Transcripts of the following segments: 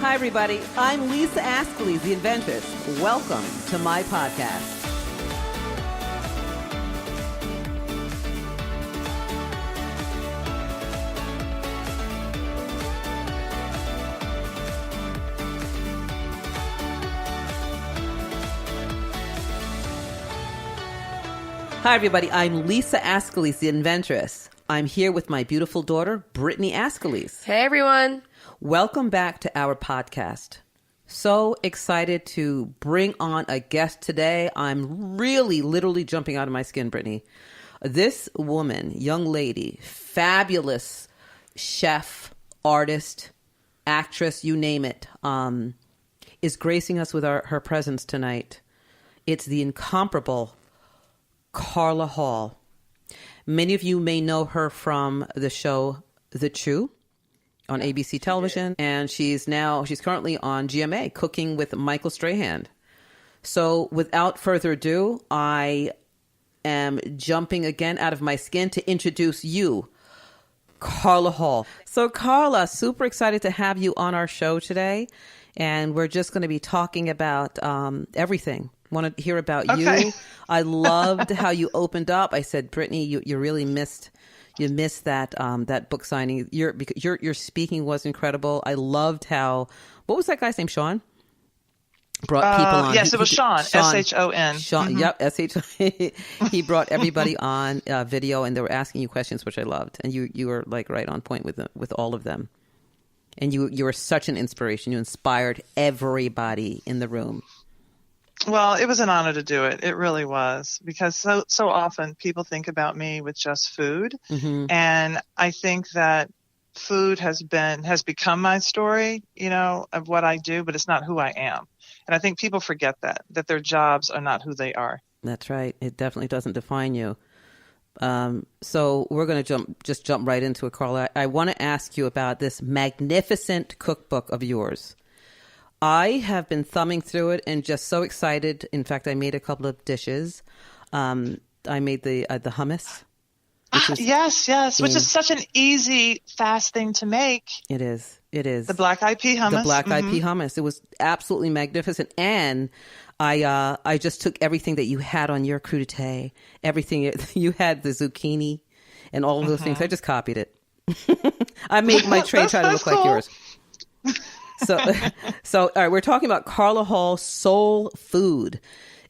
Hi, everybody. I'm Lisa Ascoli, the Inventress. Welcome to my podcast. Hi, everybody. I'm Lisa Ascoli, the Inventress. I'm here with my beautiful daughter, Brittany Ascoli. Hey, everyone. Welcome back to our podcast. So excited to bring on a guest today. I'm really literally jumping out of my skin, Brittany. This woman, young lady, fabulous chef, artist, actress, you name it, is gracing us with her presence tonight. It's the incomparable Carla Hall. Many of you may know her from the show The Chew on ABC television, and she's currently on GMA, Cooking with Michael Strahan. So without further ado, I am jumping again out of my skin to introduce you, Carla Hall. So Carla, super excited to have you on our show today, and we're just going to be talking about everything. Want to hear about you. I loved how you opened up. I said, Brittany, you really missed that book signing. Your speaking was incredible. I loved how, what was that guy's name? Sean? Brought people on. Yes, it was Sean. S-H-O-N. Sean, mm-hmm. Yep, S-H-O-N. He brought everybody on video, and they were asking you questions, which I loved. And you were like right on point with all of them. And you were such an inspiration. You inspired everybody in the room. Well, it was an honor to do it. It really was, because so often people think about me with just food. Mm-hmm. And I think that food has become my story, of what I do, but it's not who I am. And I think people forget that their jobs are not who they are. That's right. It definitely doesn't define you. So we're going to jump right into it, Carla. I want to ask you about this magnificent cookbook of yours. I have been thumbing through it and just so excited. In fact, I made a couple of dishes. I made the hummus. Yes, which is such an easy, fast thing to make. It is. The black-eyed pea hummus. The black-eyed pea hummus. It was absolutely magnificent. And I just took everything that you had on your crudité, everything. You had the zucchini and all of those things. I just copied it. I made my tray try to look like yours. So all right, we're talking about Carla Hall Soul Food,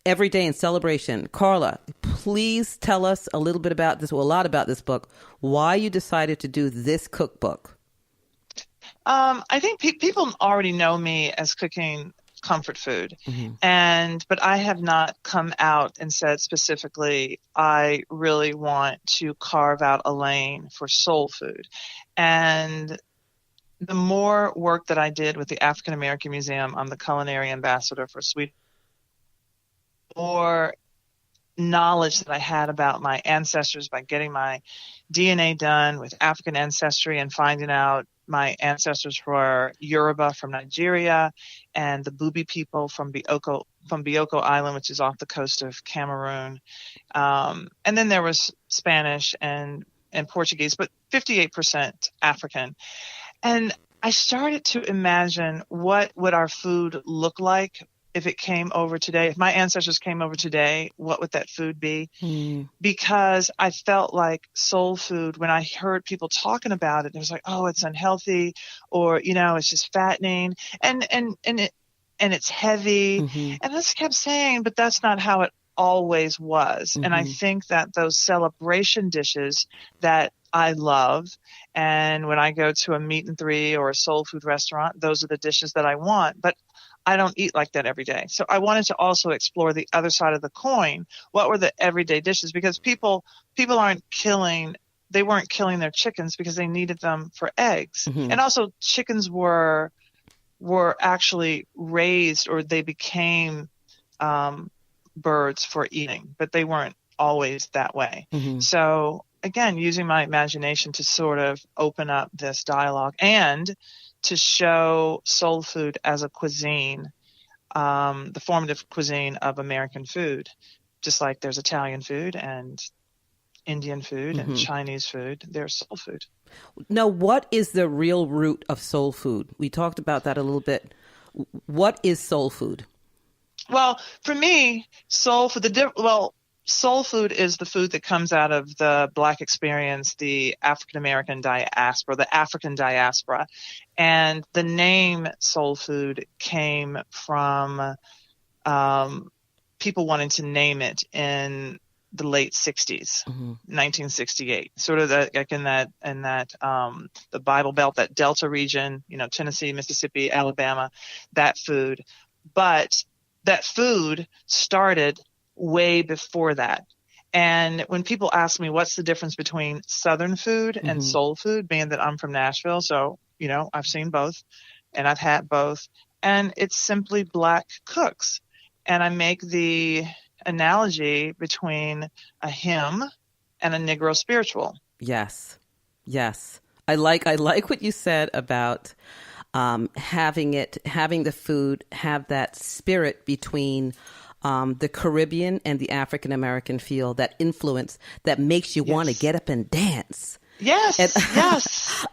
Every Day in Celebration. Carla, please tell us a little bit about this, a lot about this book, why you decided to do this cookbook. I think people already know me as cooking comfort food, but I have not come out and said specifically, I really want to carve out a lane for soul food. And the more work that I did with the African American Museum, I'm the culinary ambassador for Sweden, more knowledge that I had about my ancestors by getting my DNA done with African ancestry and finding out my ancestors were Yoruba from Nigeria and the Bubi people from Bioko Island, which is off the coast of Cameroon. And then there was Spanish and Portuguese, but 58% African. And I started to imagine what would our food look like if it came over today. If my ancestors came over today, what would that food be? Because I felt like soul food, when I heard people talking about it, it was like, oh, it's unhealthy, or, it's just fattening and it's heavy. And I just kept saying, but that's not how it always was. And I think that those celebration dishes that I love, and when I go to a meat and three or a soul food restaurant, those are the dishes that I want, but I don't eat like that every day. So I wanted to also explore the other side of the coin. What were the everyday dishes? Because people weren't killing their chickens because they needed them for eggs. And also chickens were actually raised, or they became birds for eating, but they weren't always that way. So again, using my imagination to sort of open up this dialogue and to show soul food as a cuisine, the formative cuisine of American food, just like there's Italian food and Indian food and Chinese food. They're soul food. Now, what is the real root of soul food? We talked about that a little bit. What is soul food? Well, for me, soul food is the food that comes out of the Black experience, the African American diaspora, the African diaspora. And the name soul food came from people wanting to name it in the late 60s, 1968, sort of like in that the Bible Belt, that Delta region, Tennessee, Mississippi, Alabama, that food. But that food started way before that. And when people ask me what's the difference between Southern food and soul food, being that I'm from Nashville, so, I've seen both and I've had both, and it's simply Black cooks. And I make the analogy between a hymn and a Negro spiritual. Yes. I like what you said about having the food have that spirit between the Caribbean and the African American feel, that influence that makes you want to get up and dance. Yes,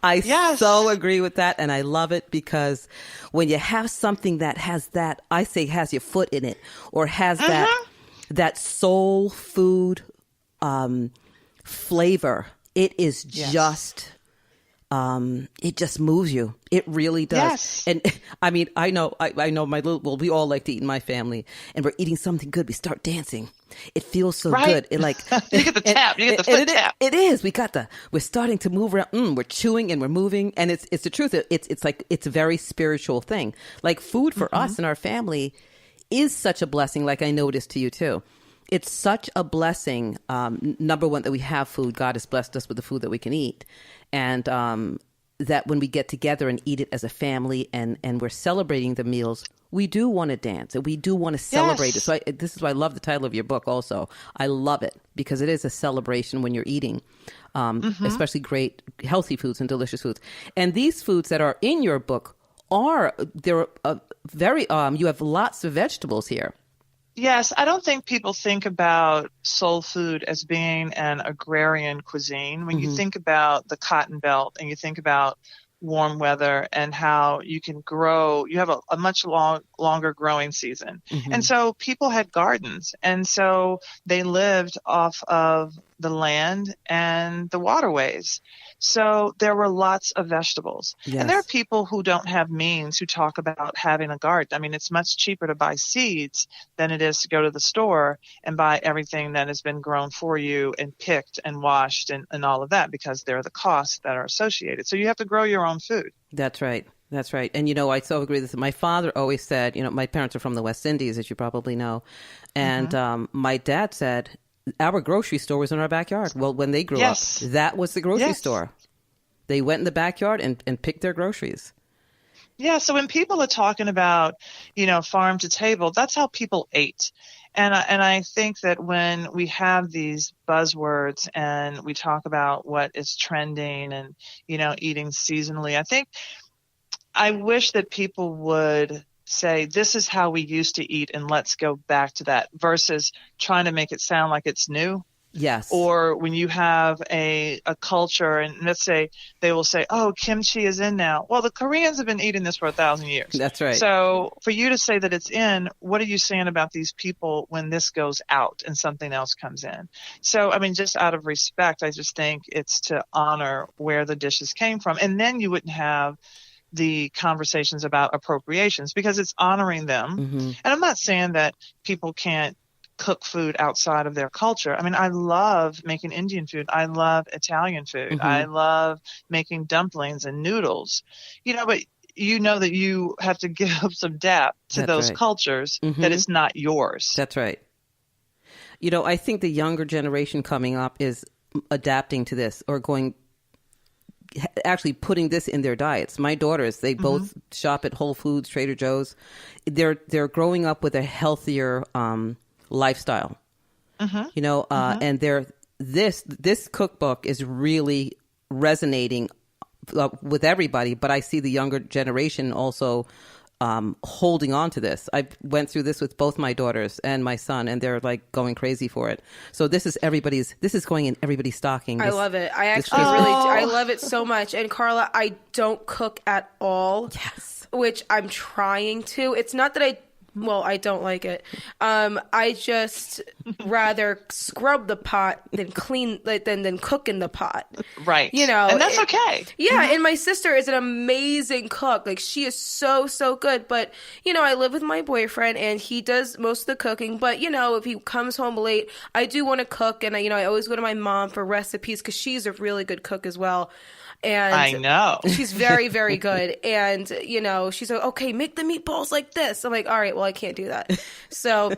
I so agree with that, and I love it, because when you have something that has that, I say has your foot in it, or has that soul food flavor, it is just it just moves you. It really does. Yes. And I mean, I know we all like to eat in my family, and we're eating something good, we start dancing. It feels so good. It like you get the tap, you get the foot tap. It is. We're starting to move around. We're chewing and we're moving, and it's the truth. It's a very spiritual thing. Like food for us and our family is such a blessing. Like I know it is to you too. It's such a blessing. Number one, that we have food. God has blessed us with the food that we can eat, and that when we get together and eat it as a family, and we're celebrating the meals, we do want to dance and we do want to celebrate it. So this is why I love the title of your book also. I love it because it is a celebration when you're eating, especially great, healthy foods and delicious foods. And these foods that are in your book they're very, you have lots of vegetables here. Yes, I don't think people think about soul food as being an agrarian cuisine. When you think about the Cotton Belt and you think about warm weather and how you can grow, you have a much longer growing season. And so people had gardens, and so they lived off of the land and the waterways. So there were lots of vegetables. Yes. And there are people who don't have means who talk about having a garden. I mean, it's much cheaper to buy seeds than it is to go to the store and buy everything that has been grown for you and picked and washed and all of that, because there are the costs that are associated. So you have to grow your own food. That's right. And, I so agree with this. My father always said, my parents are from the West Indies, as you probably know. And my dad said, our grocery store was in our backyard. Well, when they grew up, that was the grocery store. They went in the backyard and picked their groceries. Yeah. So when people are talking about, farm to table, that's how people ate. And I think that when we have these buzzwords and we talk about what is trending and, eating seasonally, I wish that people would say, this is how we used to eat and let's go back to that, versus trying to make it sound like it's new. Yes. Or when you have a culture, and let's say they will say, oh, kimchi is in now. Well, the Koreans have been eating this for 1,000 years. That's right. So for you to say that it's in, what are you saying about these people when this goes out and something else comes in? So, I mean, just out of respect, I just think it's to honor where the dishes came from. And then you wouldn't have the conversations about appropriations, because it's honoring them. And I'm not saying that people can't cook food outside of their culture. I mean, I love making Indian food. I love Italian food. I love making dumplings and noodles, but that you have to give some depth to those cultures, that it's not yours. That's right. I think the younger generation coming up is adapting to this, or actually putting this in their diets. My daughters, they both shop at Whole Foods, Trader Joe's. They're growing up with a healthier lifestyle, and this cookbook is really resonating with everybody. But I see the younger generation also holding on to this. I went through this with both my daughters and my son, and they're like going crazy for it. So this is going in everybody's stocking. I love it. I actually I love it so much. And Carla, I don't cook at all. Yes. Which I'm trying to. It's not that I don't like it. I just rather scrub the pot than clean, than cook in the pot. Right. You know, and that's okay. Yeah. And my sister is an amazing cook. Like, she is so, so good. But, you know, I live with my boyfriend and he does most of the cooking. But, you know, if he comes home late, I do want to cook. And, I always go to my mom for recipes because she's a really good cook as well. And I know. She's very, very good. And, she's like, okay, make the meatballs like this. I'm like, all right, well, I can't do that. So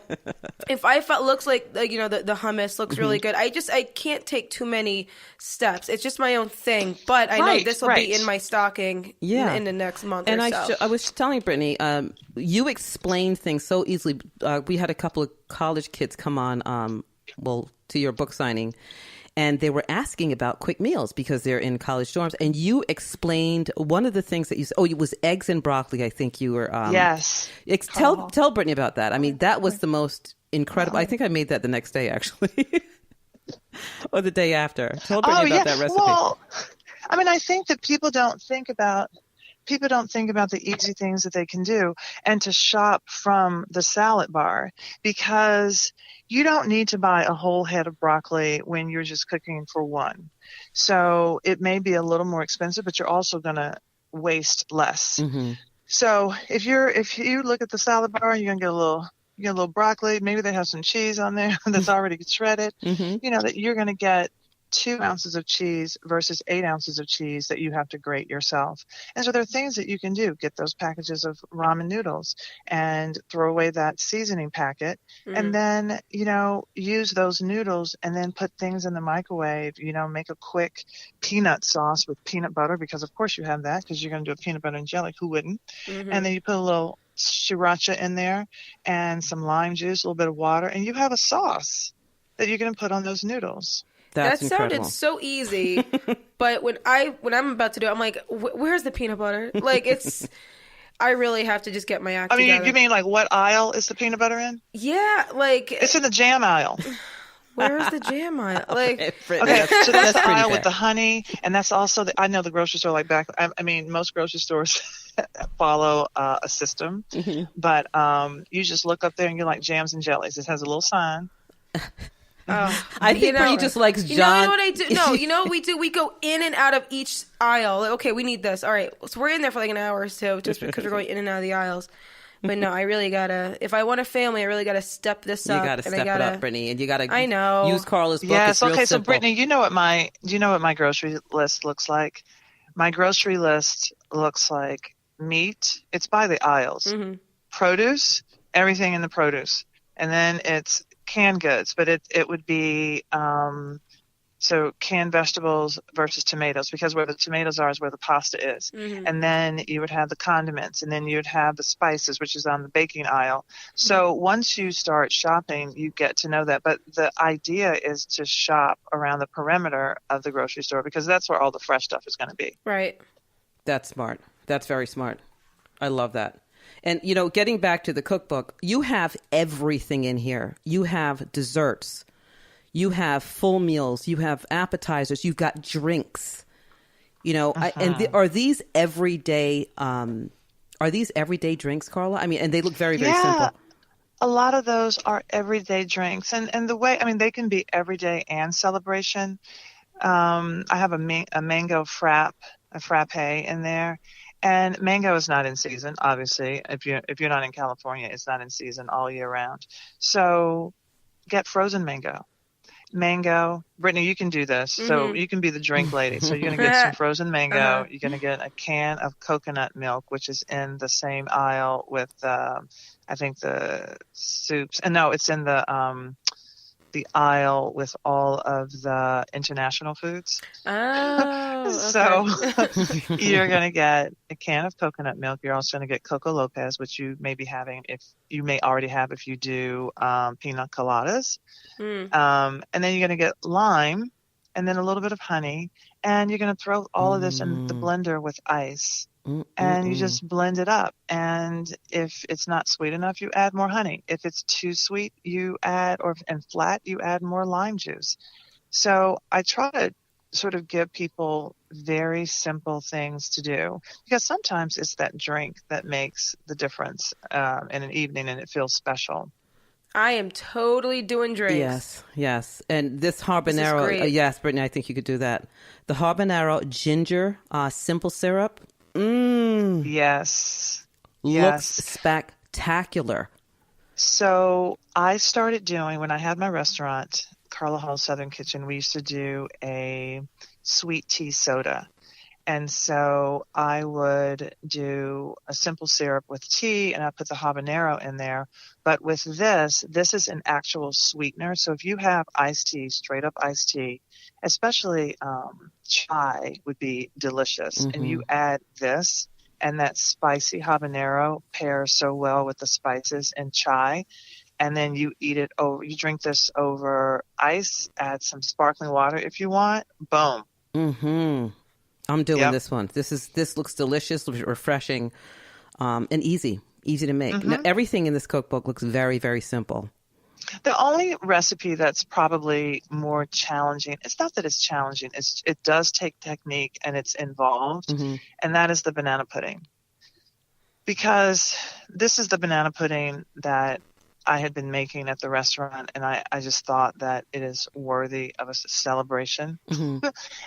if I felt looks like, the hummus looks really good, I can't take too many steps. It's just my own thing. But I know this will be in my stocking in the next month or so. I was telling Brittany, you explained things so easily. We had a couple of college kids come on, to your book signing. And they were asking about quick meals because they're in college dorms. And you explained one of the things that you said. Oh, it was eggs and broccoli. I think you were. Yes. Tell Brittany about that. I mean, that was the most incredible. I think I made that the next day, actually, or the day after. Tell Brittany about that recipe. Well, I mean, I think that people don't think about the easy things that they can do and to shop from the salad bar, because you don't need to buy a whole head of broccoli when you're just cooking for one. So it may be a little more expensive, but you're also going to waste less. Mm-hmm. So if you look at the salad bar, you're going to get a little broccoli. Maybe they have some cheese on there that's already shredded. Mm-hmm. That you're going to get 2 ounces of cheese versus 8 ounces of cheese that you have to grate yourself. And so there are things that you can do. Get those packages of ramen noodles and throw away that seasoning packet. Mm-hmm. And then, use those noodles and then put things in the microwave, make a quick peanut sauce with peanut butter, because of course you have that because you're going to do a peanut butter and jelly. Who wouldn't? Mm-hmm. And then you put a little sriracha in there and some lime juice, a little bit of water, and you have a sauce that you're going to put on those noodles. That sounded so easy, but when I'm about to do it, I'm like, where's the peanut butter? Like, I really have to just get my act together. You mean like what aisle is the peanut butter in? Yeah, like it's in the jam aisle. Where's the jam aisle? Like, okay, so that's the aisle with the honey, and that's also I know the grocery store like back. I mean, most grocery stores follow a system, mm-hmm. but you just look up there and you're like jams and jellies. It has a little sign. I think Brittany just likes John. You know what I do? No, you know what we do? We go in and out of each aisle. Like, okay, we need this. All right. So we're in there for like an hour or so just because we're going in and out of the aisles. But no, I really gotta, if I want a family, I really gotta step this up. You gotta step it up, Brittany. And you gotta use Carla's book. Yes, okay, so Brittany, do you know what my grocery list looks like? My grocery list looks like meat. It's by the aisles. Mm-hmm. Produce, everything in the produce. And then it's canned goods, but it would be so canned vegetables versus tomatoes, because where the tomatoes are is where the pasta is. Mm-hmm. And then you would have the condiments, and then you would have the spices, which is on the baking aisle. So once you start shopping, you get to know that. But the idea is to shop around the perimeter of the grocery store, because that's where all the fresh stuff is going to be. Right. That's smart. That's very smart. I love that. And, getting back to the cookbook, you have everything in here. You have desserts. You have full meals. You have appetizers. You've got drinks. Are these everyday drinks, Carla? I mean, and they look very, very simple. A lot of those are everyday drinks. And the way, they can be everyday and celebration. I have a mango frappe in there. And mango is not in season, obviously. If you're not in California, it's not in season all year round. So get frozen mango. Brittany, you can do this. Mm-hmm. So you can be the drink lady. So you're going to get some frozen mango. Uh-huh. You're going to get a can of coconut milk, which is in the same aisle with, I think, the soups. And no, it's in the aisle with all of the international foods. Oh, so you're going to get a can of coconut milk. You're also going to get Coco Lopez, which you may be having if you do pina coladas. And then you're going to get lime, and then a little bit of honey, and you're going to throw all of this in the blender with ice. And you just blend it up. And if it's not sweet enough, you add more honey. If it's too sweet, you add, and flat, you add more lime juice. So I try to sort of give people very simple things to do, because sometimes it's that drink that makes the difference in an evening, and it feels special. I am totally doing drinks. Yes. And this habanero, yes, Brittany, I think you could do that. The habanero ginger simple syrup. Yes. Looks spectacular. So I started doing, when I had my restaurant, Carla Hall Southern Kitchen, we used to do a sweet tea soda. And so I would do a simple syrup with tea, and I put the habanero in there. But with this is an actual sweetener. So if you have iced tea, straight up iced tea, especially chai would be delicious. And you add this, and that spicy habanero pairs so well with the spices and chai. And then you you drink this over ice, add some sparkling water if you want. Boom. I'm doing this one. This looks delicious, refreshing, and easy to make. Now, everything in this cookbook looks very, very simple. The only recipe that's probably more challenging, it's not that it's challenging, it does take technique and it's involved, and that is the banana pudding. Because this is the banana pudding that I had been making at the restaurant, and I just thought that it is worthy of a celebration.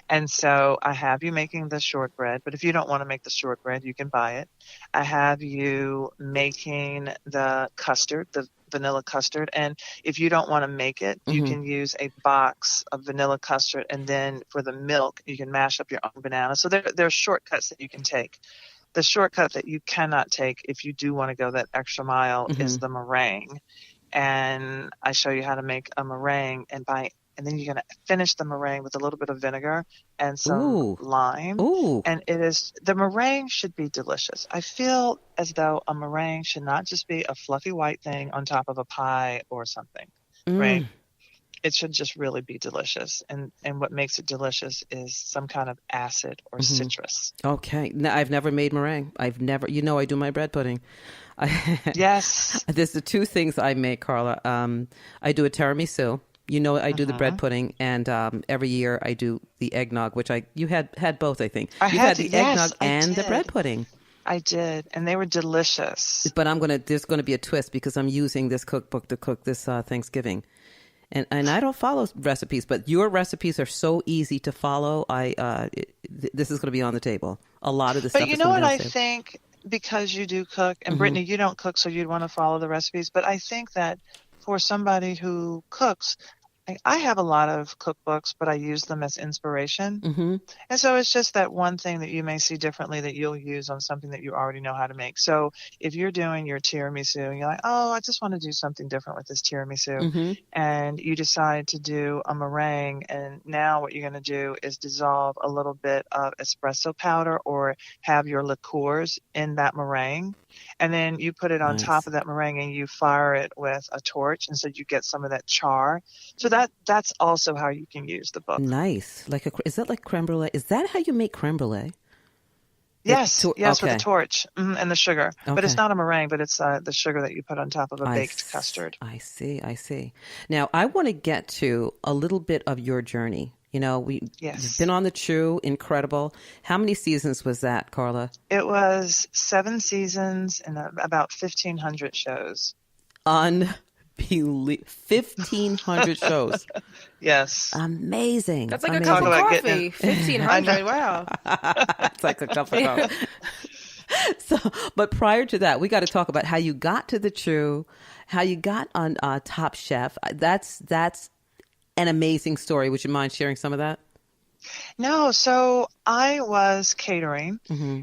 And so I have you making the shortbread, but if you don't want to make the shortbread, you can buy it. I have you making the custard, the vanilla custard, and if you don't want to make it, you can use a box of vanilla custard, and then for the milk, you can mash up your own banana. So there are shortcuts that you can take. The shortcut that you cannot take if you do want to go that extra mile is the meringue. And I show you how to make a meringue, and then you're going to finish the meringue with a little bit of vinegar and some lime. And the meringue should be delicious. I feel as though a meringue should not just be a fluffy white thing on top of a pie or something, right? It should just really be delicious. And what makes it delicious is some kind of acid or citrus. Okay. No, I've never made meringue. I do my bread pudding. Yes. There's the two things I make, Carla. I do a tiramisu. I do the bread pudding, and every year I do the eggnog, which you had both, I think. You had the eggnog and the bread pudding. I did, and they were delicious. But there's going to be a twist, because I'm using this cookbook to cook this Thanksgiving. And I don't follow recipes, but your recipes are so easy to follow. This is going to be on the table. A lot of the stuff. But you know what I think, because you do cook, and Brittany, you don't cook, so you'd want to follow the recipes. But I think that for somebody who cooks, I have a lot of cookbooks, but I use them as inspiration. And so it's just that one thing that you may see differently that you'll use on something that you already know how to make. So if you're doing your tiramisu and you're like, oh, I just want to do something different with this tiramisu, and you decide to do a meringue, and now what you're going to do is dissolve a little bit of espresso powder or have your liqueurs in that meringue. And then you put it on top of that meringue, and you fire it with a torch, and so you get some of that char. So that's also how you can use the book. Nice. Is that like creme brulee? Is that how you make creme brulee? Yes, with the torch and the sugar. Okay. But it's not a meringue, but it's the sugar that you put on top of a baked custard. I see. Now, I want to get to a little bit of your journey. You've been on the True, incredible. How many seasons was that, Carla? It was 7 seasons and about 1,500 shows. 1,500 shows. Yes. Amazing. That's like a cup of coffee. 1,500, wow. It's like a cup of coffee. But prior to that, we got to talk about how you got to the True, how you got on Top Chef. That's an amazing story. Would you mind sharing some of that? No. So I was catering,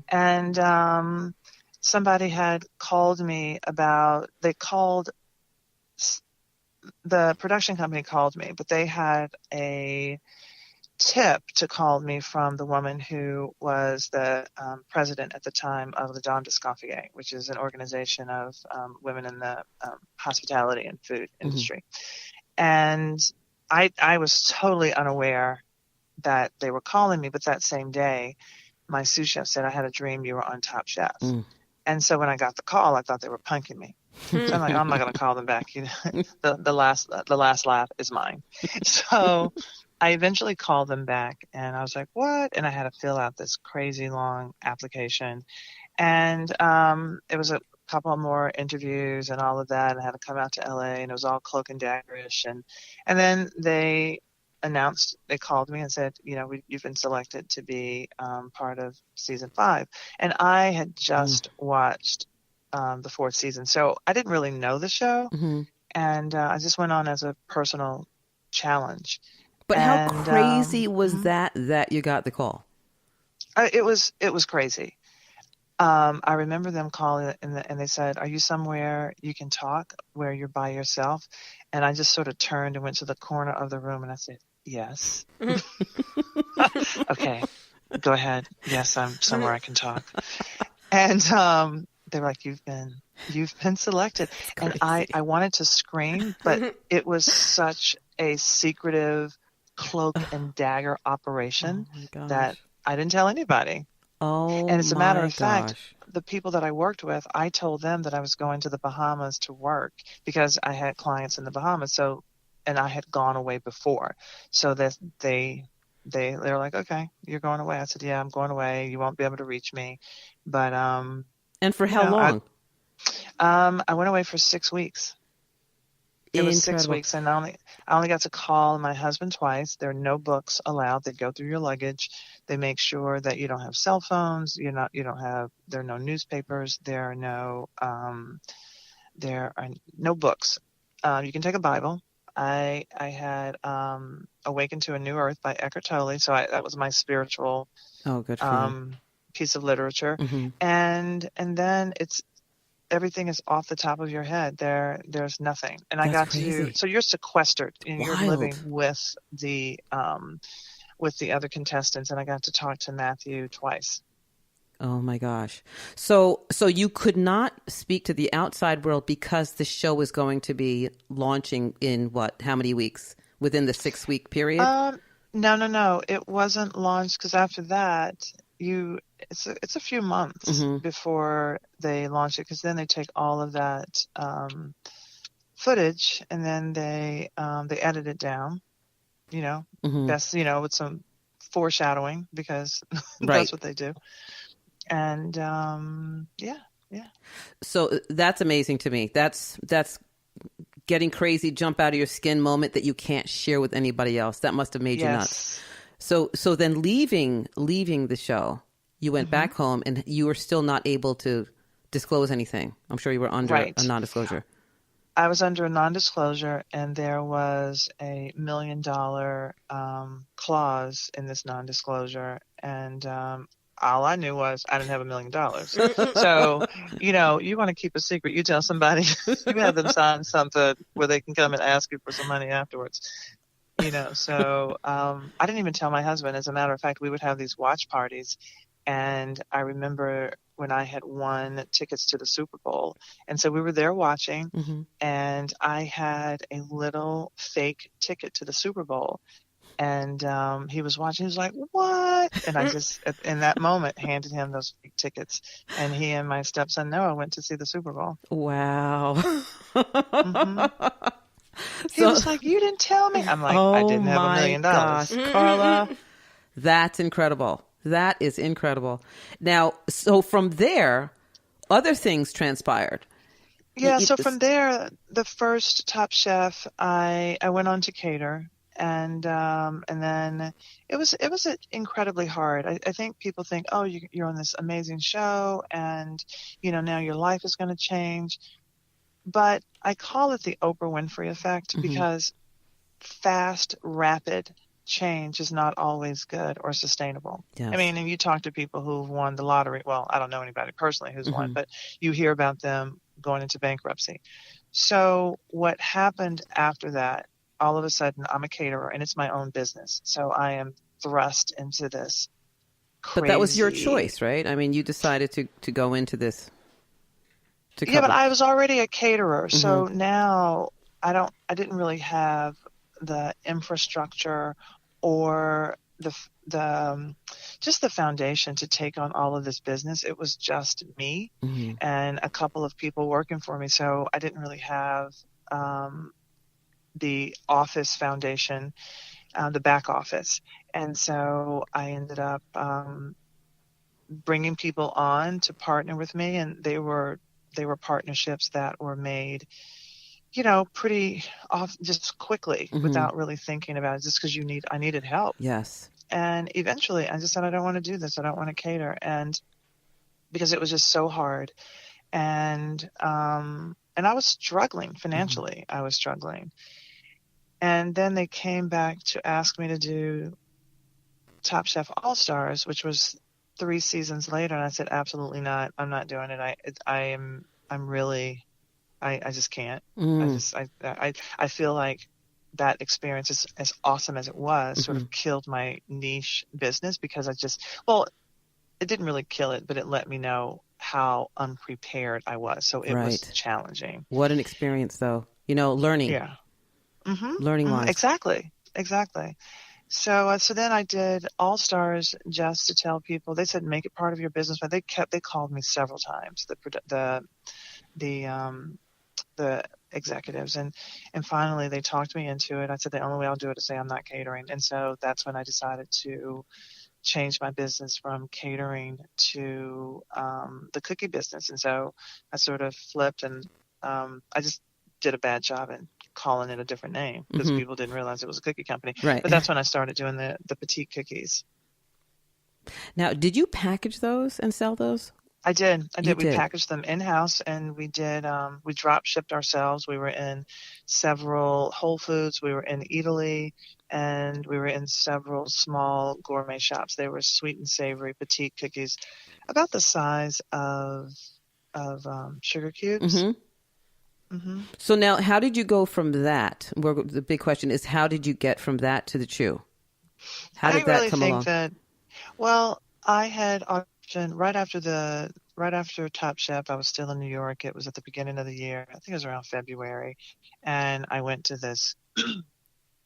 and somebody had called me the production company called me, but they had a tip to call me from the woman who was the president at the time of the Dame d'Escoffier, which is an organization of women in the hospitality and food industry. And I was totally unaware that they were calling me, but that same day, my sous chef said, I had a dream you were on Top Chef. And so when I got the call, I thought they were punking me. So I'm like, I'm not going to call them back. You know, the last laugh is mine. So I eventually called them back, and I was like, what? And I had to fill out this crazy long application. And it was a couple of more interviews and all of that. And I had to come out to LA, and it was all cloak and daggerish. And then they called me and said, you know, you've been selected to be part of season 5. And I had just watched the 4th season. So I didn't really know the show. And I just went on as a personal challenge. But how crazy was that you got the call? It was crazy. I remember them calling and they said, are you somewhere you can talk where you're by yourself? And I just sort of turned and went to the corner of the room and I said, yes. Okay, go ahead. Yes, I'm somewhere I can talk. And they were like, you've been selected. And I wanted to scream, but it was such a secretive cloak and dagger operation that I didn't tell anybody. Oh, and as a matter of fact, the people that I worked with, I told them that I was going to the Bahamas to work because I had clients in the Bahamas. So, and I had gone away before. So that they're like, okay, you're going away. I said, yeah, I'm going away. You won't be able to reach me. But, and for how long? I went away for 6 weeks. It was 6 weeks, and I only got to call my husband twice. There are no books allowed. They go through your luggage. They make sure that you don't have cell phones. There are no newspapers. There are no books. You can take a Bible. I had Awakened to a New Earth by Eckhart Tolle, so that was my spiritual good for piece of literature. And then everything is off the top of your head. There's nothing. And I got crazy. So you're sequestered and you're living with the other contestants. And I got to talk to Matthew twice. Oh my gosh. So you could not speak to the outside world because the show was going to be launching in how many weeks? Within the 6-week period? No. It wasn't launched because after that, it's a few months before they launch it, because then they take all of that footage and then they edit it down, best, with some foreshadowing, because that's what they do. And yeah. So that's amazing to me. That's getting crazy, jump out of your skin moment that you can't share with anybody else. That must have made you nuts. So then leaving the show, you went back home and you were still not able to disclose anything. I'm sure you were under a non-disclosure. I was under a non-disclosure, and there was a $1 million clause in this non-disclosure. And all I knew was I didn't have $1 million. So, you want to keep a secret. You tell somebody, you have them sign something where they can come and ask you for some money afterwards. So I didn't even tell my husband. As a matter of fact, we would have these watch parties. And I remember when I had won tickets to the Super Bowl. And so we were there watching, and I had a little fake ticket to the Super Bowl. And he was watching. He was like, what? And I just, in that moment, handed him those fake tickets. And he and my stepson Noah went to see the Super Bowl. Wow. He was like, you didn't tell me. I'm like, I didn't have $1 million. Gosh, Carla, that's incredible. That is incredible. Now, so from there, other things transpired. Yeah, so from there, the first Top Chef, I went on to cater. And then it was incredibly hard. I think people think, oh, you're on this amazing show, and now your life is going to change. But I call it the Oprah Winfrey effect, because fast, rapid change is not always good or sustainable. Yes. I mean, and you talk to people who've won the lottery. Well, I don't know anybody personally who's won, but you hear about them going into bankruptcy. So what happened after that? All of a sudden, I'm a caterer, and it's my own business. So I am thrust into this crazy... But that was your choice, right? I mean, you decided to go into this. Yeah, but I was already a caterer. So now I didn't really have the infrastructure or just the foundation to take on all of this business. It was just me and a couple of people working for me. So I didn't really have the office foundation, the back office. And so I ended up bringing people on to partner with me, and they were partnerships that were made, pretty off just quickly without really thinking about it, just because I needed help. Yes. And eventually I just said, I don't want to do this. I don't want to cater. And because it was just so hard. And I was struggling financially. I was struggling. And then they came back to ask me to do Top Chef All-Stars, which was 3 seasons later. And I said, absolutely not. I'm not doing it. I just can't. I feel like that experience, is as awesome as it was, sort of killed my niche business, because it didn't really kill it, but it let me know how unprepared I was. So it was challenging. What an experience, though. Learning. Yeah. Learning wise. Exactly. So then I did All Stars just to tell people. They said, make it part of your business, but they called me several times. The executives, and finally they talked me into it. I said, the only way I'll do it is say I'm not catering. And so that's when I decided to change my business from catering to the cookie business. And so I sort of flipped, and I just did a bad job in calling it a different name, because people didn't realize it was a cookie company. Right. But that's when I started doing the petite cookies. Now, did you package those and sell those? I did. We We packaged them in-house, and we did, we drop shipped ourselves. We were in several Whole Foods. We were in Italy, and we were in several small gourmet shops. They were sweet and savory petite cookies, about the size of sugar cubes. So now, how did you go from that? The big question is, how did you get from that to the Chew? How did that come along? I had auditioned right after Top Chef. I was still in New York. It was at the beginning of the year. I think it was around February. And I went to this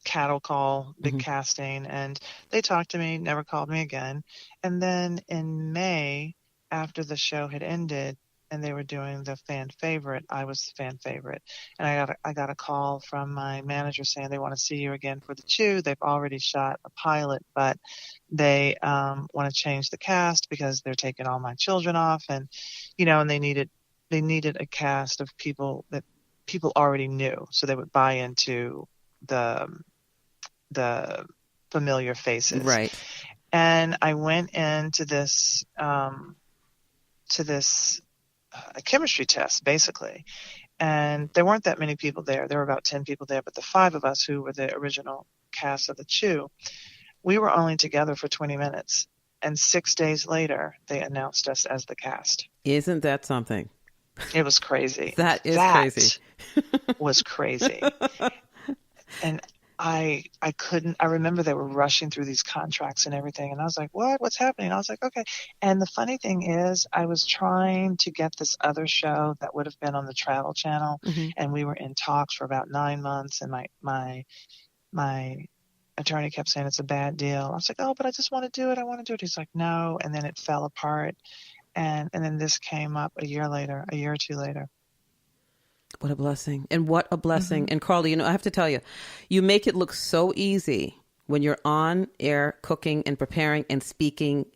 cattle call, big casting, and they talked to me, never called me again. And then in May, after the show had ended and they were doing the fan favorite, I was the fan favorite. And I got a call from my manager saying they want to see you again for the Chew. They've already shot a pilot, but they want to change the cast because they're taking all my children off, and and they needed a cast of people that people already knew, so they would buy into the familiar faces. Right. And I went into this a chemistry test, basically. And there weren't that many people there. There were about 10 people there, but the 5 of us who were the original cast of the Chew, we were only together for 20 minutes. And 6 days later, they announced us as the cast. Isn't that something? It was crazy. That crazy. Was crazy. And I remember they were rushing through these contracts and everything. And I was like, what's happening? I was like, okay. And the funny thing is, I was trying to get this other show that would have been on the Travel Channel. And we were in talks for about 9 months. And my attorney kept saying, it's a bad deal. I was like, oh, but I just want to do it. I want to do it. He's like, no. And then it fell apart. And then this came up a year or two later. What a blessing. And what a blessing. And Carla, I have to tell you, you make it look so easy when you're on air cooking and preparing and speaking.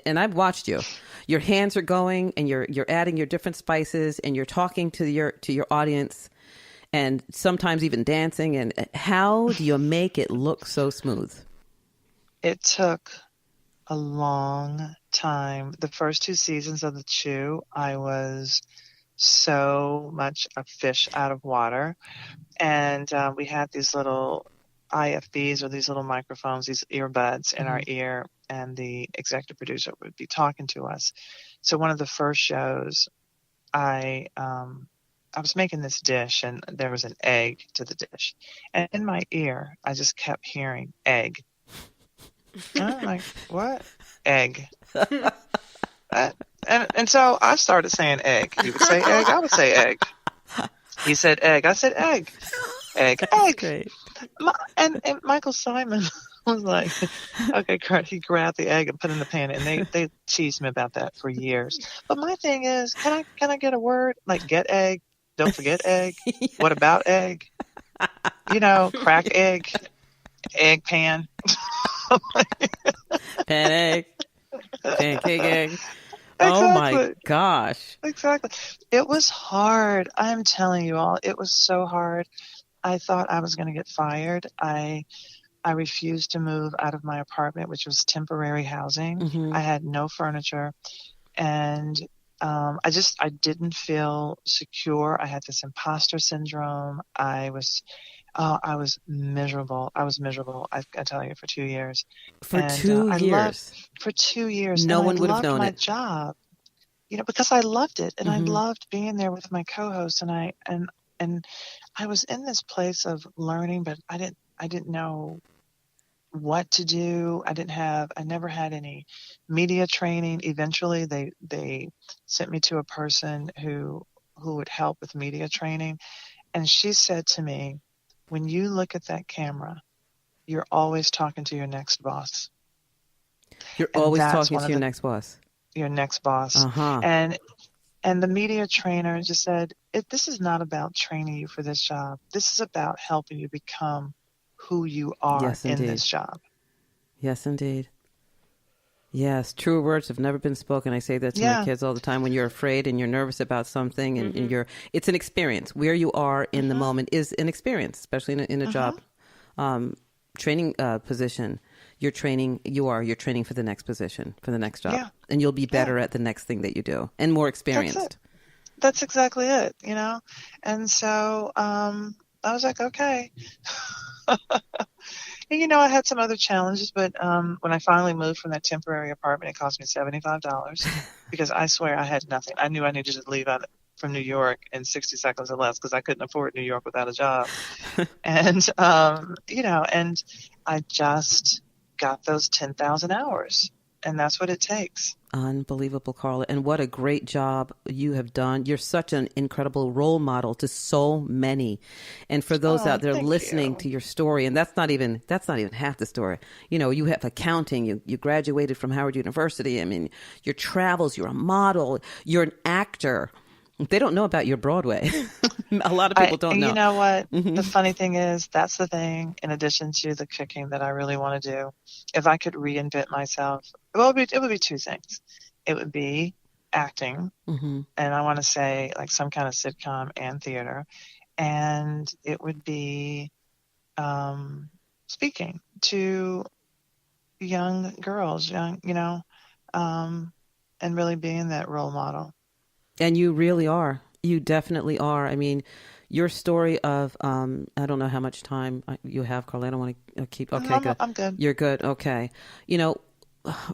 And I've watched you. Your hands are going, and you're adding your different spices, and you're talking to your audience, and sometimes even dancing. And how do you make it look so smooth? It took a long time. The first 2 seasons of the Chew, I was so much a fish out of water. And we had these little IFBs, or these little microphones, these earbuds in our ear, and the executive producer would be talking to us. So one of the first shows, I was making this dish, and there was an egg to the dish. And in my ear, I just kept hearing egg. And I'm like, what? Egg. And so I started saying egg. He would say egg. I would say egg. He said egg. I said egg. Egg. Egg. Great. And Michael Simon was like, okay, he grabbed the egg and put it in the pan, and they teased me about that for years. But my thing is, can I get a word like get egg? Don't forget egg. Yeah. What about egg? Crack egg, egg pan. Pan egg, pancake egg. Oh Exactly. my gosh. Exactly. It was hard. I'm telling you all, it was so hard. I thought I was going to get fired. I refused to move out of my apartment, which was temporary housing. Mm-hmm. I had no furniture, and I didn't feel secure. I had this imposter syndrome. I was miserable. I tell you, for 2 years. For 2 years. For 2 years. No one would have loved known my it. job, because I loved it, and I Mm-hmm. loved being there with my co-host, and I was in this place of learning, but I didn't know what to do. I never had any media training. Eventually they sent me to a person who would help with media training. And she said to me, when you look at that camera, you're always talking to your next boss. You're And always that's talking one to of your the- next boss. Your next boss. Uh-huh. And the media trainer just said, this is not about training you for this job. This is about helping you become who you are Yes, in indeed. this job. Yes, indeed. Yes, truer words have never been spoken. I say that to Yeah. my kids all the time. When you're afraid and you're nervous about something, and, Mm-hmm. it's an experience. Where you are in the moment is an experience, especially in a job training position. You're training for the next position, for the next job. Yeah. And you'll be better at the next thing that you do and more experienced. That's exactly it, And so I was like, okay. And, I had some other challenges, but when I finally moved from that temporary apartment, it cost me $75 because I swear I had nothing. I knew I needed to leave out from New York in 60 seconds or less because I couldn't afford New York without a job. And, and I just got those 10,000 hours, and that's what it takes. Unbelievable, Carla. And what a great job you have done. You're such an incredible role model to so many. And for those out there listening to your story, and that's not even half the story. You have accounting, you graduated from Howard University. I mean, your travels, you're a model, you're an actor. They don't know about your Broadway. A lot of people don't know. You know what? The funny thing is, that's the thing, in addition to the cooking, that I really want to do. If I could reinvent myself, it would be two things. It would be acting, and I want to say like some kind of sitcom and theater. And it would be speaking to young girls, and really being that role model. And you really are. You definitely are. I mean, your story of, I don't know how much time you have, Carla. I don't want to keep, okay, good. I'm good. You're good. Okay.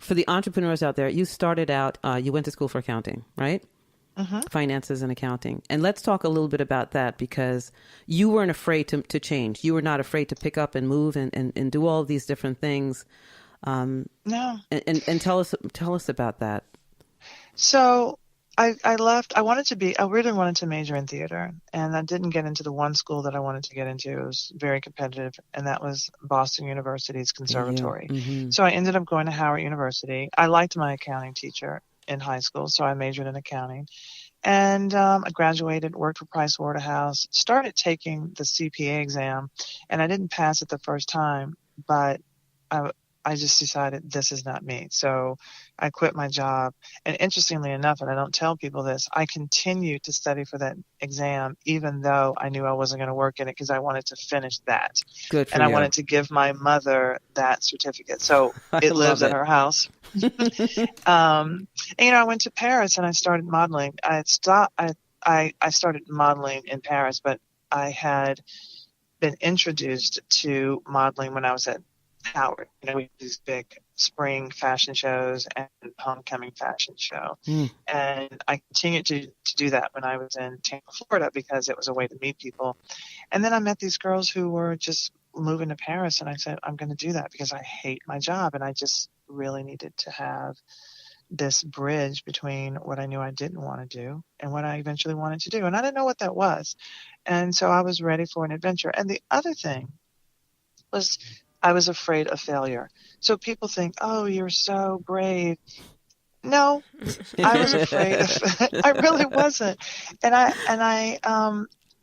For the entrepreneurs out there, you started out, you went to school for accounting, right? Finances and accounting. And let's talk a little bit about that, because you weren't afraid to change. You were not afraid to pick up and move and do all of these different things. No. And tell us about that. So I left. I really wanted to major in theater, and I didn't get into the one school that I wanted to get into. It was very competitive, and that was Boston University's conservatory. Mm-hmm. So I ended up going to Howard University. I liked my accounting teacher in high school, so I majored in accounting. And I graduated, worked for Pricewaterhouse, started taking the CPA exam, and I didn't pass it the first time, but I just decided this is not me. So I quit my job. And interestingly enough, and I don't tell people this, I continued to study for that exam, even though I knew I wasn't going to work in it, because I wanted to finish that. Good for and you. I wanted to give my mother that certificate. So it lives at her house. And, I went to Paris and I started modeling. I started modeling in Paris, but I had been introduced to modeling when I was at Howard. We had these big spring fashion shows and homecoming fashion show. And I continued to do that when I was in Tampa, Florida, because it was a way to meet people. And then I met these girls who were just moving to Paris, and I said, I'm going to do that because I hate my job, and I just really needed to have this bridge between what I knew I didn't want to do and what I eventually wanted to do. And I didn't know what that was. And so I was ready for an adventure. And the other thing was, I was afraid of failure. So people think, oh, you're so brave. No, I was afraid I really wasn't. And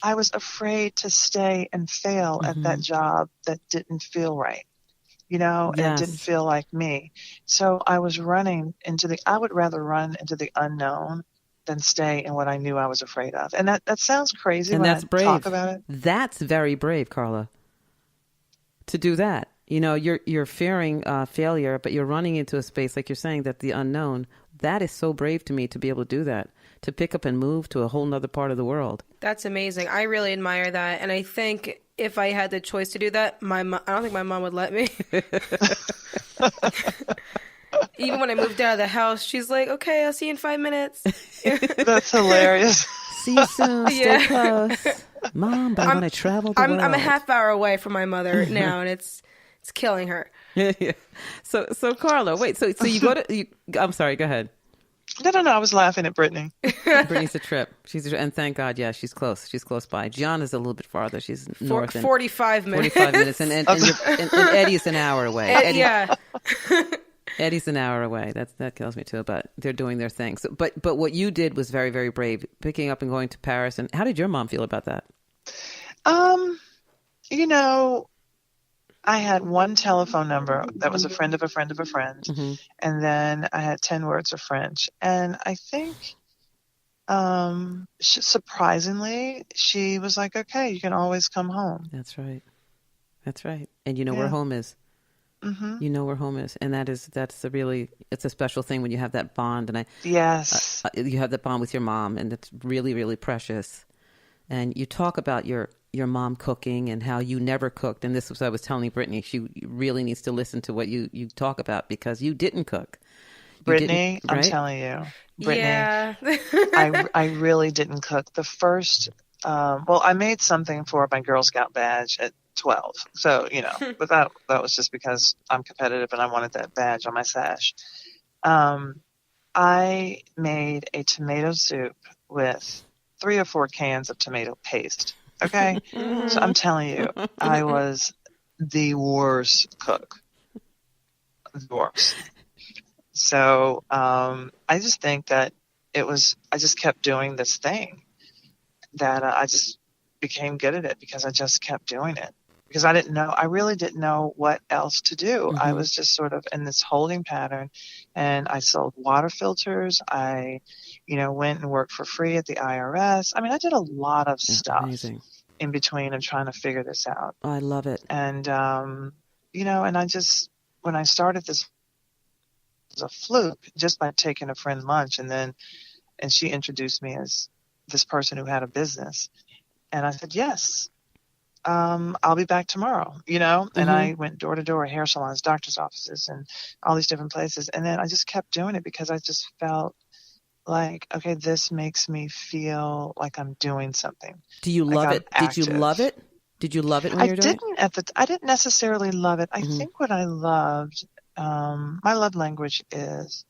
I was afraid to stay and fail at that job that didn't feel right, and it didn't feel like me. So I was I would rather run into the unknown than stay in what I knew I was afraid of. And that sounds crazy and when that's I brave. talk about it. That's very brave, Carla, to do that. You're fearing failure, but you're running into a space, like you're saying, that the unknown. That is so brave to me to be able to do that, to pick up and move to a whole nother part of the world. That's amazing. I really admire that. And I think if I had the choice to do that, I don't think my mom would let me. Even when I moved out of the house, she's like, okay, I'll see you in 5 minutes. That's hilarious. See you soon. Stay close. Mom, but I want to travel the world. I'm a half hour away from my mother now, and it's killing her. Yeah. So Carla, wait. So you go to? I'm sorry. Go ahead. No. I was laughing at Brittany. Brittany's a trip. And thank God, yeah, she's close. She's close by. Gianna's a little bit farther. She's north. 45 minutes. 45 minutes, and Eddie's an hour away. Yeah. Eddie's an hour away. That kills me too. But they're doing their thing. So, but what you did was very, very brave, picking up and going to Paris. And how did your mom feel about that? I had one telephone number that was a friend of a friend of a friend. Mm-hmm. And then I had 10 words of French. And I think, surprisingly, she was like, okay, you can always come home. That's right. And you know where home is. Mm-hmm. You know where home is. And it's a special thing when you have that bond. And yes, you have that bond with your mom, and it's really, really precious. And you talk about your mom cooking and how you never cooked. And this was, I was telling Brittany, she really needs to listen to what you talk about, because you didn't cook. Brittany, right? I'm telling you. Brittany, yeah. I really didn't cook. The first, I made something for my Girl Scout badge at 12. So, but that was just because I'm competitive and I wanted that badge on my sash. I made a tomato soup with 3 or 4 cans of tomato paste. Okay. So I'm telling you, I was the worst cook. The worst. So, I just think that I just kept doing this thing that I just became good at it because I just kept doing it. Because I really didn't know what else to do. Mm-hmm. I was just sort of in this holding pattern, and I sold water filters. I, went and worked for free at the IRS. I mean, I did a lot of stuff in between and trying to figure this out. Oh, I love it. And, and when I started this, it was a fluke just by taking a friend lunch, and she introduced me as this person who had a business. And I said, yes. I'll be back tomorrow, and I went door to door, hair salons, doctor's offices, and all these different places. And then I just kept doing it because I just felt like, okay, this makes me feel like I'm doing something. Do you love it? Did you love it? Did you love it when you were doing it? I didn't necessarily love it. I think what I loved, my love language is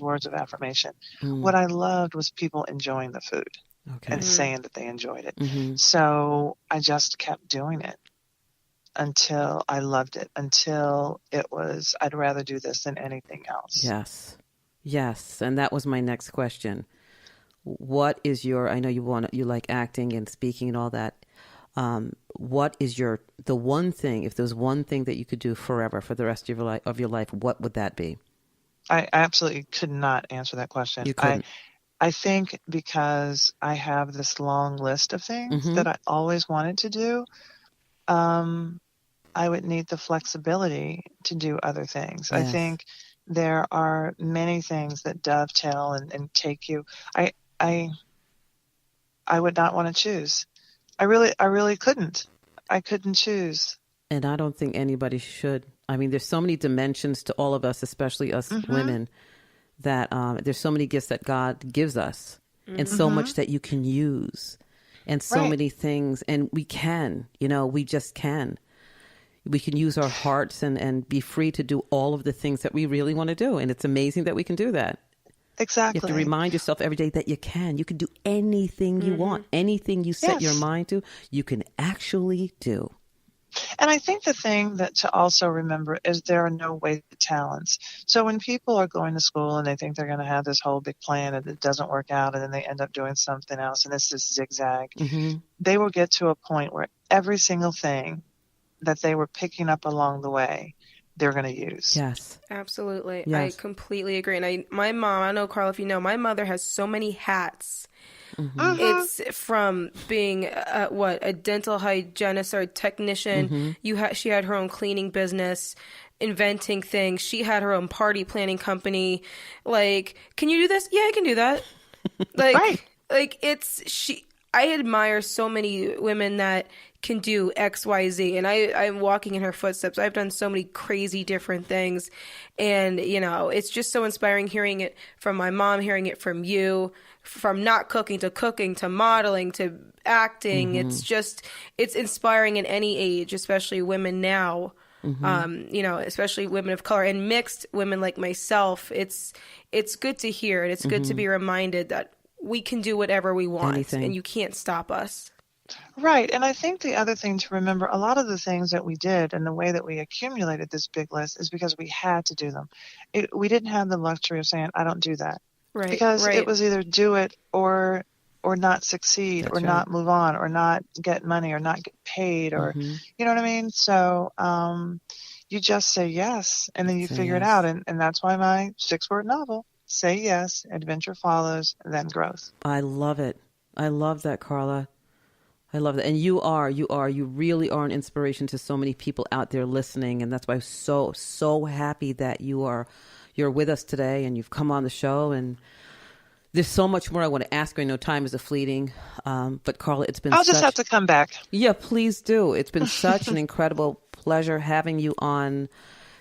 words of affirmation. What I loved was people enjoying the food. Okay. And saying that they enjoyed it. Mm-hmm. So I just kept doing it until I loved it, until it was, I'd rather do this than anything else. Yes. And that was my next question. What is I know you like acting and speaking and all that. What is the one thing, if there's one thing that you could do forever for the rest of your life, what would that be? I absolutely could not answer that question. You couldn't. I think because I have this long list of things that I always wanted to do, I would need the flexibility to do other things. Yes. I think there are many things that dovetail and take you. I would not want to choose. I really couldn't. I couldn't choose. And I don't think anybody should. I mean, there's so many dimensions to all of us, especially us women, that there's so many gifts that God gives us and so much that you can use and so many things. And we can, we just can. We can use our hearts and be free to do all of the things that we really want to do. And it's amazing that we can do that. Exactly. You have to remind yourself every day that you can. You can do anything you want. Anything you set your mind to, you can actually do. And I think the thing that to also remember is there are no wasted talents. So when people are going to school and they think they're going to have this whole big plan and it doesn't work out and then they end up doing something else and it's just zigzag, they will get to a point where every single thing that they were picking up along the way, they're going to use. Yes. Absolutely. Yes. I completely agree. And my mom, I don't know, Carla, if you know, my mother has so many hats. It's from being a dental hygienist or technician. She had her own cleaning business, inventing things. She had her own party planning company. Like, can you do this? Yeah, I can do that. Like, right. I admire so many women that can do X, Y, Z, and I'm walking in her footsteps. I've done so many crazy different things, and it's just so inspiring hearing it from my mom, hearing it from you, from not cooking to modeling to acting. It's inspiring in any age, especially women now. Especially women of color and mixed women like myself. It's good to hear, and it's good to be reminded that we can do whatever we want. Anything. And you can't stop us. Right. And I think the other thing to remember, a lot of the things that we did and the way that we accumulated this big list is because we had to do them. We didn't have the luxury of saying, I don't do that. Right. Because it was either do it or not succeed. That's or not move on or not get money or not get paid or, you know what I mean? So you just say yes and then you figure it out. And that's why my 6-word novel, Say Yes, Adventure Follows, Then Growth. I love it. I love that, Carla. I love that. And you really are an inspiration to so many people out there listening. And that's why I'm so happy that you're with us today and you've come on the show. And there's so much more I want to ask you. I know time is fleeting. But Carla, it's been I'll just have to come back. Yeah, please do. It's been such an incredible pleasure having you on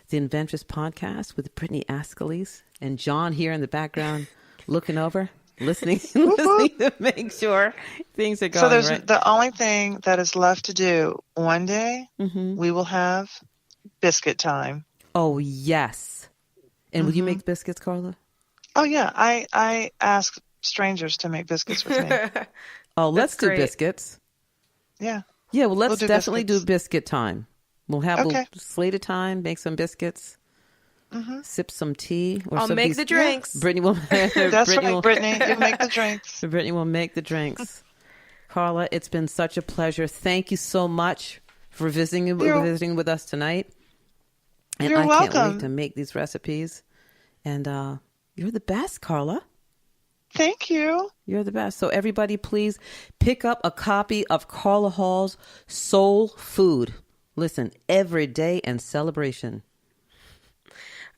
the Inventress Podcast with Brittany Askeles and John here in the background looking over. Listening to make sure things are going so there's right. The only thing that is left to do, one day we will have biscuit time. Oh, yes. And will you make biscuits, Carla? Oh, yeah. I ask strangers to make biscuits with me. Oh, let's do biscuits. Yeah. Yeah, well, let's definitely do biscuit time. We'll have a slate of time, make some biscuits. Sip some tea. Or I'll make the drinks. Brittany will. That's right, Brittany. You make the drinks. Brittany will make the drinks. Carla, it's been such a pleasure. Thank you so much for visiting with us tonight. And You're welcome. Can't wait to make these recipes. And you're the best, Carla. Thank you. You're the best. So everybody, please pick up a copy of Carla Hall's Soul Food. Listen, every day and celebration.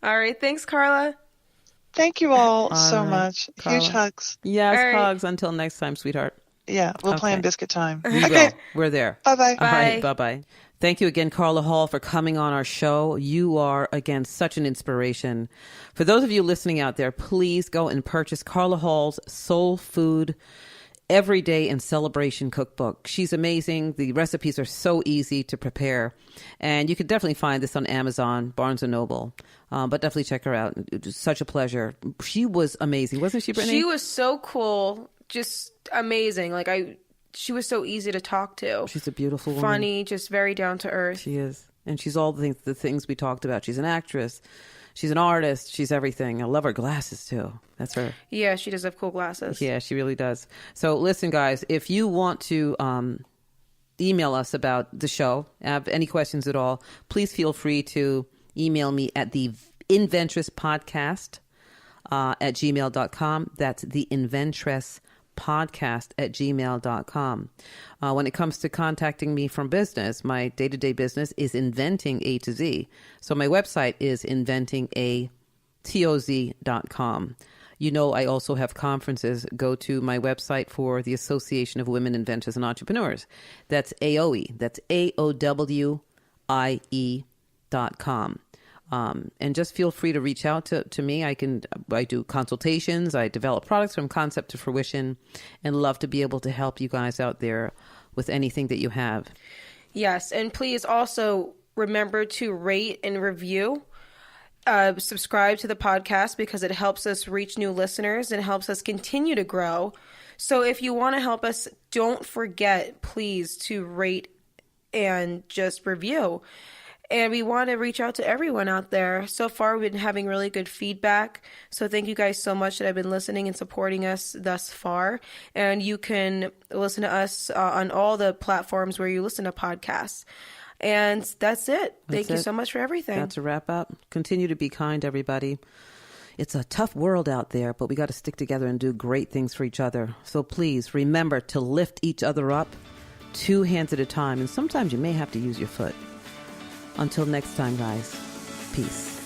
All right. Thanks, Carla. Thank you all so much. Carla. Huge hugs. Yes, hugs. Until next time, sweetheart. Yeah, we'll play in biscuit time. We will. We're there. Bye-bye. All right, bye-bye. Thank you again, Carla Hall, for coming on our show. You are, again, such an inspiration. For those of you listening out there, please go and purchase Carla Hall's Soul Food Everyday and Celebration Cookbook. She's amazing. The recipes are so easy to prepare. And you can definitely find this on Amazon, Barnes & Noble. But definitely check her out. It was such a pleasure. She was amazing. Wasn't she, Brittany? She was so cool. Just amazing. She was so easy to talk to. She's a beautiful woman. Funny, just very down to earth. She is. And she's all the things we talked about. She's an actress. She's an artist. She's everything. I love her glasses, too. That's her. Yeah, she does have cool glasses. Yeah, she really does. So listen, guys, if you want to email us about the show, have any questions at all, please feel free to email me at the Inventress Podcast at gmail.com. That's the Inventress Podcast at gmail.com. When it comes to contacting me from business, my day-to-day business is inventing A to Z. So my website is inventingatoz.com. You know, I also have conferences. Go to my website for the Association of Women Inventors and Entrepreneurs. That's AOE. That's AOWIE.com. And just feel free to reach out to me. I do consultations. I develop products from concept to fruition, and love to be able to help you guys out there with anything that you have. Yes. And please also remember to rate and review, subscribe to the podcast, because it helps us reach new listeners and helps us continue to grow. So if you want to help us, don't forget, please, to rate and just review. And we want to reach out to everyone out there. So far, we've been having really good feedback. So thank you guys so much that have been listening and supporting us thus far. And you can listen to us on all the platforms where you listen to podcasts. And that's it. Thank you so much for everything. That's a wrap up. Continue to be kind, everybody. It's a tough world out there, but we got to stick together and do great things for each other. So please remember to lift each other up 2 hands at a time. And sometimes you may have to use your foot. Until next time, guys. Peace.